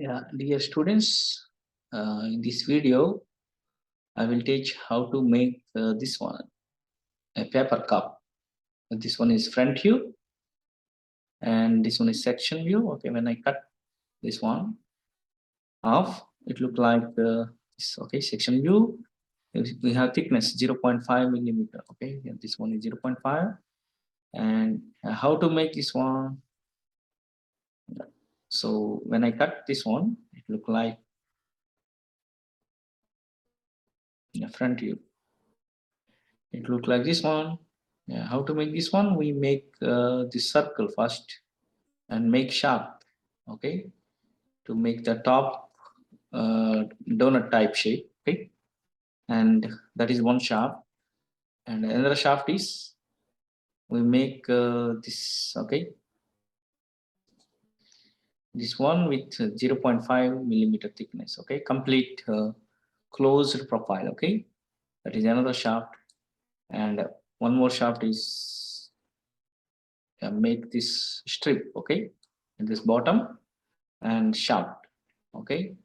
Yeah, dear students, in this video, I will teach how to make this one, a paper cup. This one is front view and this one is section view. Okay, when I cut this one off, it look like this, okay, section view. We have thickness 0.5 millimeter. Okay, yeah, this one is 0.5. And how to make this one? So when I cut this one, it look like the front view. It look like this one. Yeah, how to make this one? We make this circle first and make shaft. Okay, to make the top donut type shape. Okay, and that is one shaft. And another shaft is we make this. Okay, this one with 0.5 millimeter thickness. Okay, complete closed profile. Okay, that is another shaft, and one more shaft is make this strip. Okay, in this bottom and shaft. Okay,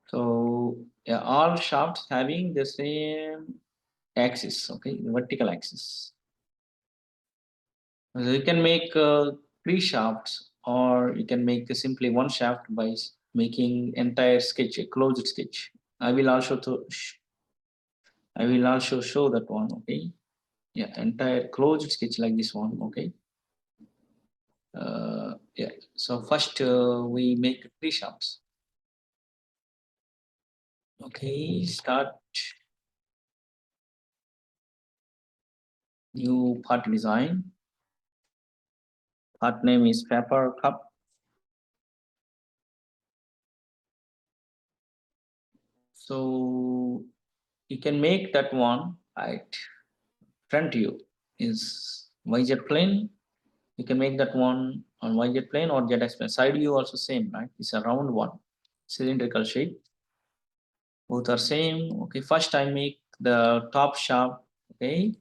so yeah, all shafts having the same axis. Okay, vertical axis. So you can make three shafts, or you can make simply one shaft by making entire sketch, a closed sketch. I will also show that one. Okay, yeah, entire closed sketch like this one. Okay, yeah. So first we make three shafts. Okay, start new part design. Part name is paper cup. So you can make that one right. Front view is YZ plane. You can make that one on YZ plane or ZX plane. Side view also same, right? It's a round one, cylindrical shape. Both are same. Okay, first I make the top shaft. Okay,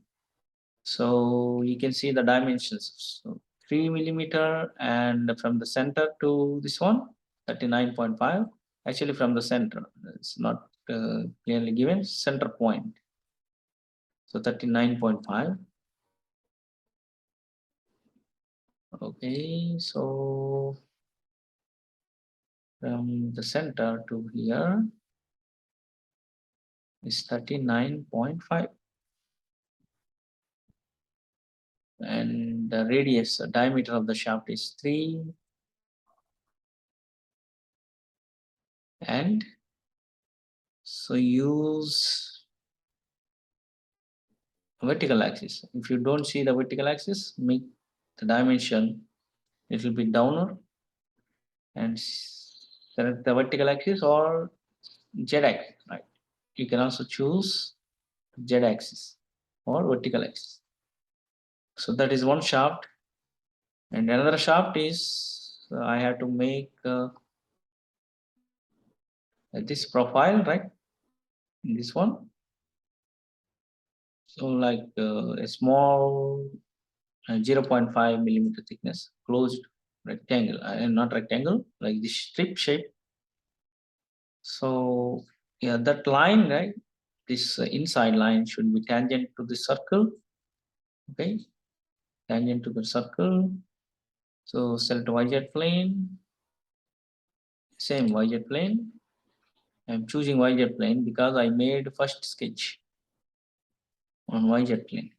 so you can see the dimensions. So 3 millimeter, and from the center to this one 39.5. Actually from the center, it's not clearly given, center point. So 39.5. Okay, so from the center to here is 39.5. And the radius, the diameter of the shaft is 3. And so use vertical axis. If you don't see the vertical axis, make the dimension, it will be downward, and select the vertical axis or Z axis, right? You can also choose Z axis or vertical axis. So that is one shaft, and another shaft is I have to make this profile, right? In this one, so like a small 0.5 millimeter thickness closed rectangle, and not rectangle, like this strip shape. So yeah, that line, right, this inside line should be tangent to the circle. Okay, tangent to the circle. So select YZ plane, same YZ plane. I'm choosing YZ plane because I made first sketch on YZ plane.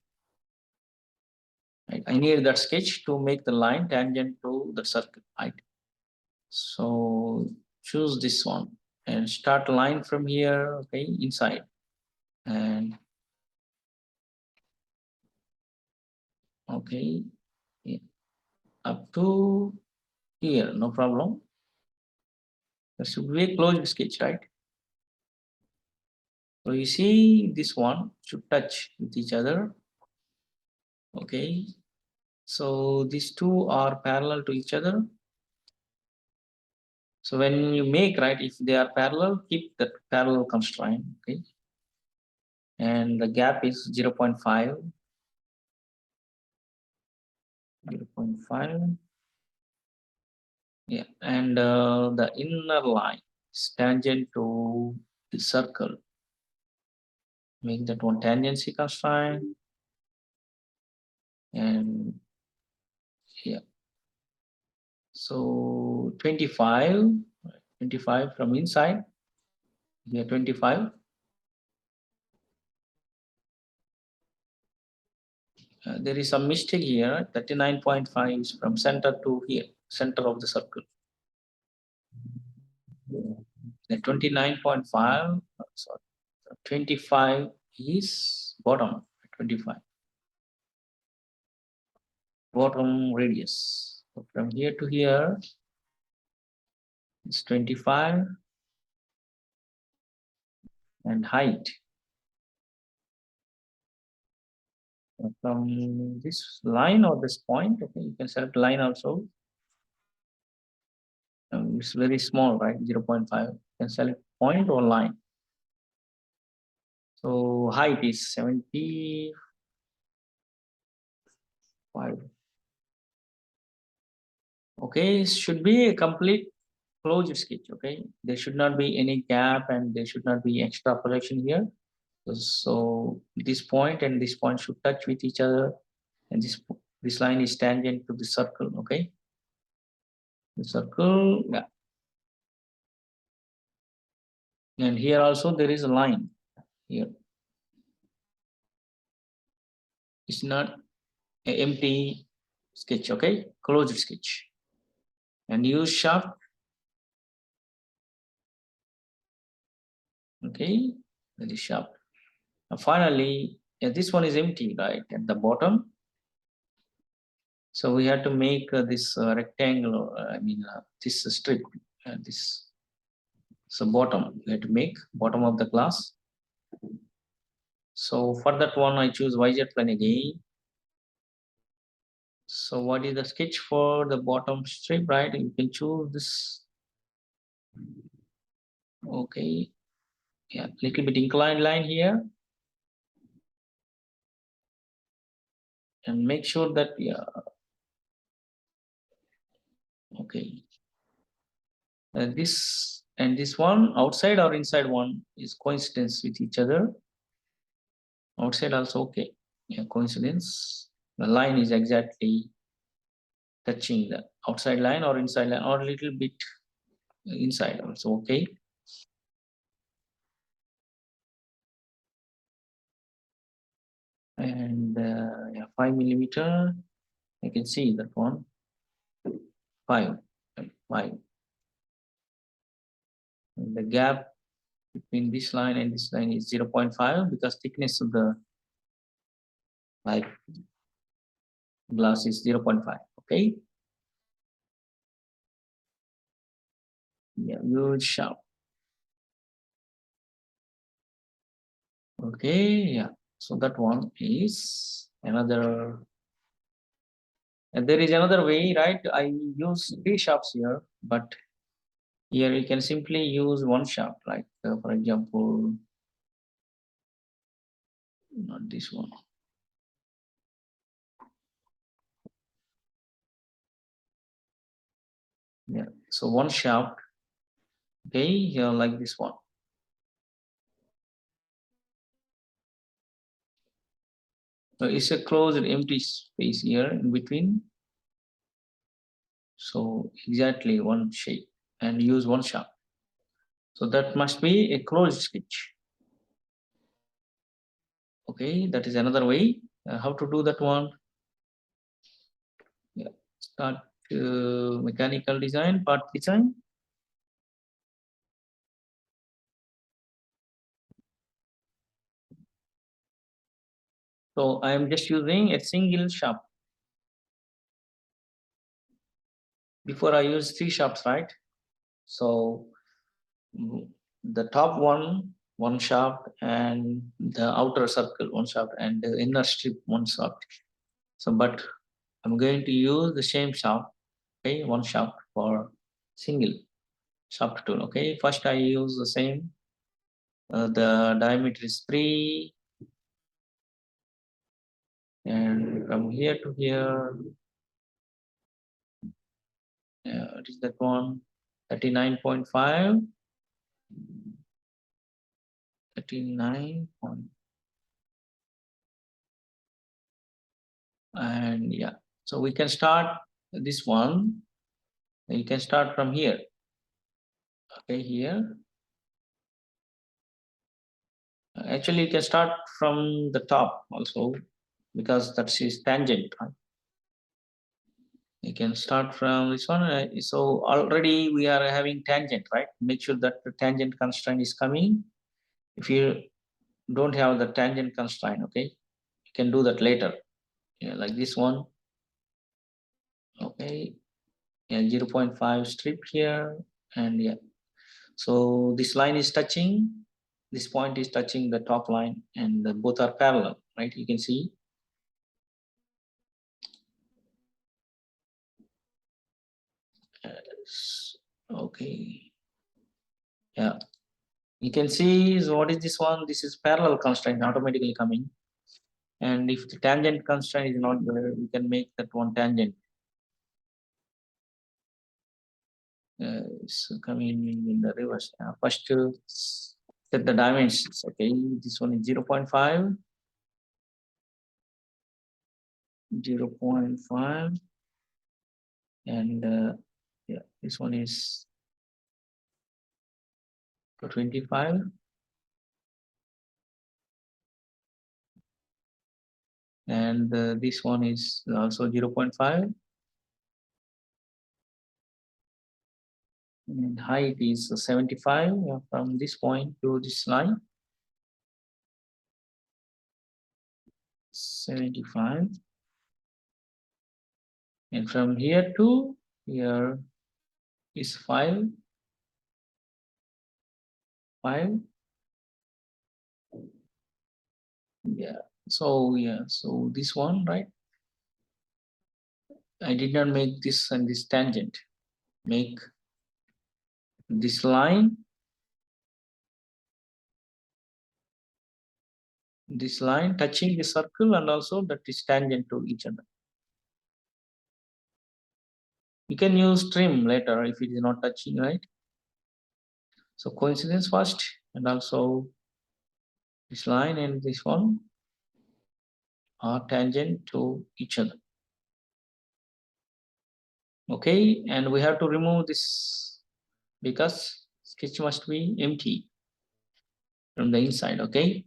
Right? I need that sketch to make the line tangent to the circle, right? So choose this one and start line from here. Okay, inside, and okay, yeah, up to here, no problem. There should be a closed sketch, right? So you see this one should touch with each other. Okay, so these two are parallel to each other. So when you make, right, if they are parallel, keep that parallel constraint. Okay, and the gap is 0.5. 0.5. Yeah, and the inner line is tangent to the circle. Make that one tangency constraint, and yeah, so 25 from inside, here 25. There is some mistake here. 39.5 is from center to here, center of the circle. The 29.5, sorry, 25 is bottom, 25, bottom radius. So from here to here, it's 25, and height. From this line or this point, okay, you can select line also. It's very small, right? 0.5. You can select point or line. So height is 75. Okay, should be a complete closed sketch. Okay, there should not be any gap and there should not be extra projection here. So this point and this point should touch with each other, and this line is tangent to the circle. Okay, the circle, yeah. And here also there is a line here. It's not an empty sketch. Okay, closed sketch. And use shaft. Okay, that is shaft. And finally, yeah, this one is empty, right, at the bottom. So we have to make this rectangle, this strip, this. So bottom, we have to make bottom of the glass. So for that one, I choose YZ plane again. So what is the sketch for the bottom strip, right? You can choose this. Okay, yeah, little bit inclined line here. And make sure that, yeah, okay. This and this one, outside or inside one, is coincidence with each other. Outside also okay. Yeah, coincidence. The line is exactly touching the outside line or inside line or a little bit inside also okay. And yeah, 5 millimeter. I can see that one. 5, 5. And the gap between this line and this line is 0.5 because thickness of the like glass is 0.5. Okay. Yeah, you sharp. Okay, yeah. So that one is another. And there is another way, right? I use 3 sharps here, but here you can simply use 1 sharp, like for example, not this one. Yeah, so 1 sharp, okay, here like this one. So it's a closed empty space here in between. So exactly 1 shape and use 1 sharp. So that must be a closed sketch. Okay, that is another way. How to do that one? Yeah, start mechanical design, part design. So I am just using a single shaft. Before I use 3 shafts, right? So the top one shaft, and the outer circle, 1 shaft, and the inner strip, 1 shaft. So, but I'm going to use the same shaft, okay, 1 shaft for single shaft tool. Okay, first I use the same. The diameter is 3, and from here to here What is that one? 39.5. 39 point, and yeah, so we can start this one. You can start from here. Okay, here. Actually, you can start from the top also, because that's his tangent, right? You can start from this one. So already we are having tangent, right? Make sure that the tangent constraint is coming. If you don't have the tangent constraint, okay, you can do that later. Yeah, like this one. Okay, yeah, 0.5 strip here, and yeah. So this line is touching, this point is touching the top line, and both are parallel, right? You can see. Okay, yeah, you can see. So what is this one? This is parallel constraint automatically coming, and if the tangent constraint is not there, we can make that one tangent. It's coming in the reverse. First, set the dimensions. Okay, this one is 0.5, 0.5, and yeah, this one is 25, and this one is also 0.5, and height is 75 from this point to this line. 75, and from here to here is 5. Yeah, so yeah, so this one, right? I did not make this and this tangent. Make this line touching the circle, and also that is tangent to each other. You can use trim later if it is not touching, right? So coincidence first, and also this line and this one are tangent to each other. Okay, and we have to remove this because sketch must be empty from the inside. Okay,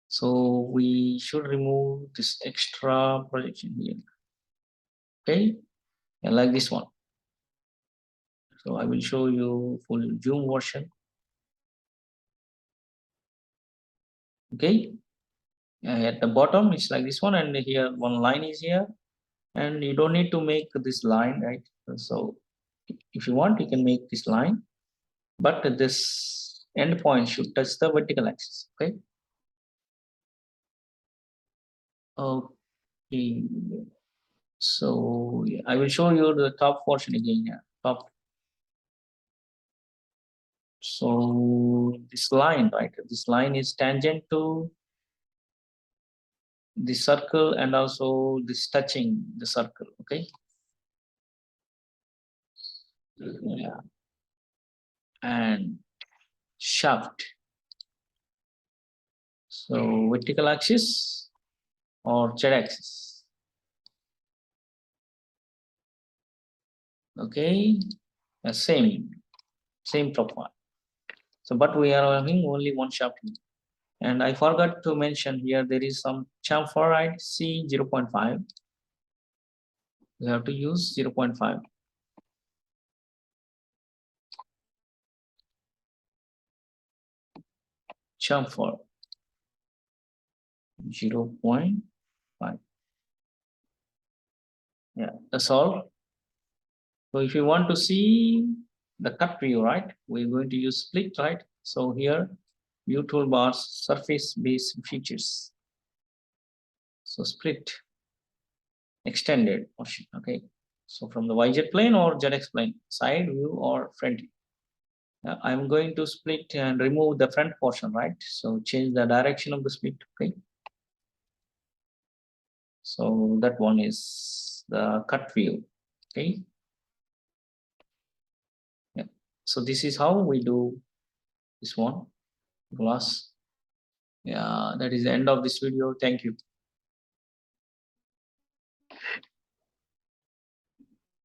so we should remove this extra projection here. Okay, and like this one. So I will show you full zoom version. Okay, at the bottom it's like this one, and here one line is here, and you don't need to make this line, right? So if you want, you can make this line, but this end point should touch the vertical axis. Okay. Okay. So yeah, I will show you the top portion again. Yeah, top. So this line, right? This line is tangent to the circle, and also this touching the circle. Okay. Yeah. And shaft. So vertical axis or z axis. Okay. Same profile. So, but we are having only one shaft here. And I forgot to mention here, there is some chamferite C 0.5. We have to use 0.5. Chamfer 0.5. Yeah, that's all. So if you want to see the cut view, right, we're going to use split, right? So here, view toolbars, surface-based features. So split, extended portion, okay? So from the YZ plane or ZX plane, side view or front view. I'm going to split and remove the front portion, right? So change the direction of the split, okay? So that one is the cut view. Okay. Yeah. So this is how we do this one glass. Yeah, that is the end of this video. Thank you.